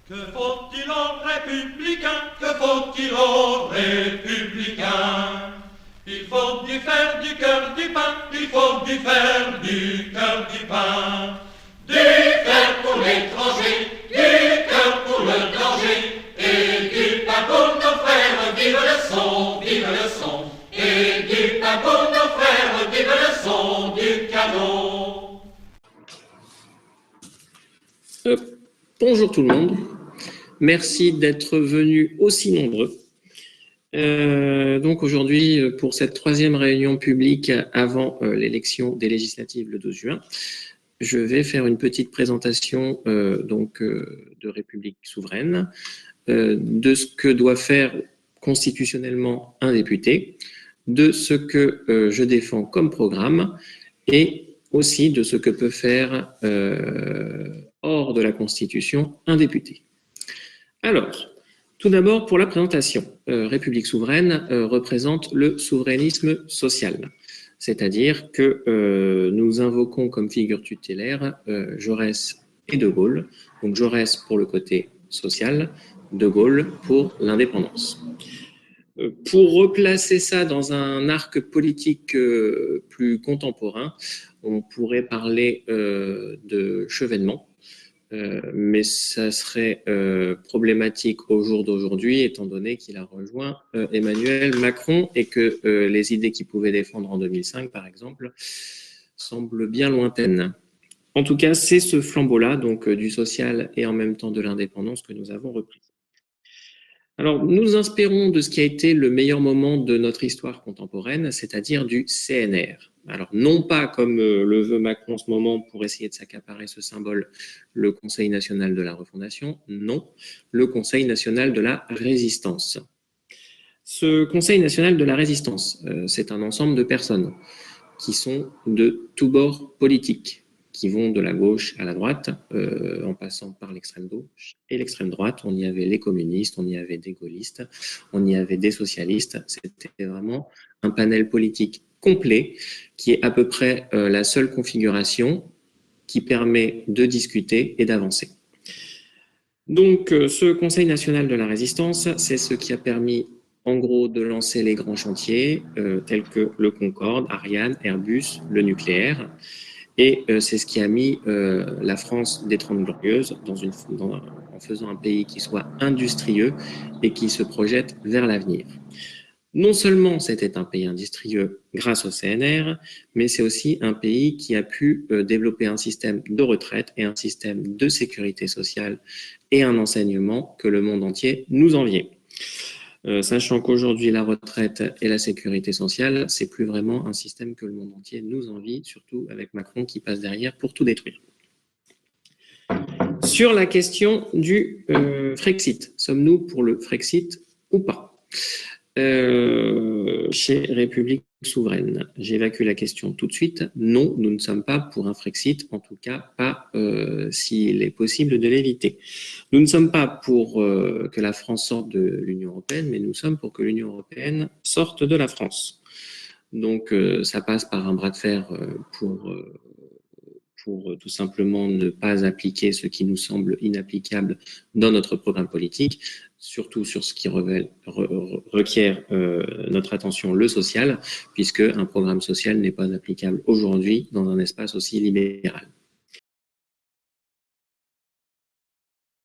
Que faut-il aux républicains? Que faut-il aux républicains? Il faut du fer, du cœur, du pain. Il faut du fer, du cœur, du pain. Du fer pour l'étranger, du cœur pour le danger, et du pain pour nos frères, vive le son, vive le son. Et du pain pour nos frères, vive le son du canon. Bonjour tout le monde, merci d'être venus aussi nombreux. Donc aujourd'hui, pour cette troisième réunion publique avant l'élection des législatives le 12 juin, je vais faire une petite présentation de République souveraine, de ce que doit faire constitutionnellement un député, de ce que je défends comme programme et aussi de ce que peut faire hors de la Constitution un député. Alors, tout d'abord pour la présentation. République souveraine représente le souverainisme social, c'est-à-dire que nous invoquons comme figure tutélaire Jaurès et De Gaulle, donc Jaurès pour le côté social, De Gaulle pour l'indépendance. Pour replacer ça dans un arc politique plus contemporain, on pourrait parler de chevènement, mais ça serait problématique au jour d'aujourd'hui, étant donné qu'il a rejoint Emmanuel Macron et que les idées qu'il pouvait défendre en 2005, par exemple, semblent bien lointaines. En tout cas, c'est ce flambeau-là, donc du social et en même temps de l'indépendance, que nous avons repris. Alors, nous nous inspirons de ce qui a été le meilleur moment de notre histoire contemporaine, c'est-à-dire du CNR. Alors, non pas comme le veut Macron en ce moment pour essayer de s'accaparer ce symbole, le Conseil national de la refondation, non, le Conseil national de la résistance. Ce Conseil national de la résistance, c'est un ensemble de personnes qui sont de tous bords politiques, qui vont de la gauche à la droite, en passant par l'extrême gauche et l'extrême droite. On y avait les communistes, on y avait des gaullistes, on y avait des socialistes. C'était vraiment un panel politique complet qui est à peu près la seule configuration qui permet de discuter et d'avancer. Donc, ce Conseil national de la résistance, c'est ce qui a permis en gros de lancer les grands chantiers tels que le Concorde, Ariane, Airbus, le nucléaire. Et c'est ce qui a mis la France des 30 Glorieuses en faisant un pays qui soit industrieux et qui se projette vers l'avenir. Non seulement c'était un pays industrieux grâce au CNR, mais c'est aussi un pays qui a pu développer un système de retraite et un système de sécurité sociale et un enseignement que le monde entier nous enviait. Sachant qu'aujourd'hui, la retraite et la sécurité sociale, c'est plus vraiment un système que le monde entier nous envie, surtout avec Macron qui passe derrière pour tout détruire. Sur la question du Frexit, sommes-nous pour le Frexit ou pas? Chez République souveraine, j'évacue la question tout de suite. Non, nous ne sommes pas pour un Frexit, en tout cas pas s'il est possible de l'éviter. Nous ne sommes pas pour que la France sorte de l'Union européenne, mais nous sommes pour que l'Union européenne sorte de la France. Donc ça passe par un bras de fer pour tout simplement ne pas appliquer ce qui nous semble inapplicable dans notre programme politique, surtout sur ce qui requiert notre attention, le social, puisque un programme social n'est pas applicable aujourd'hui dans un espace aussi libéral.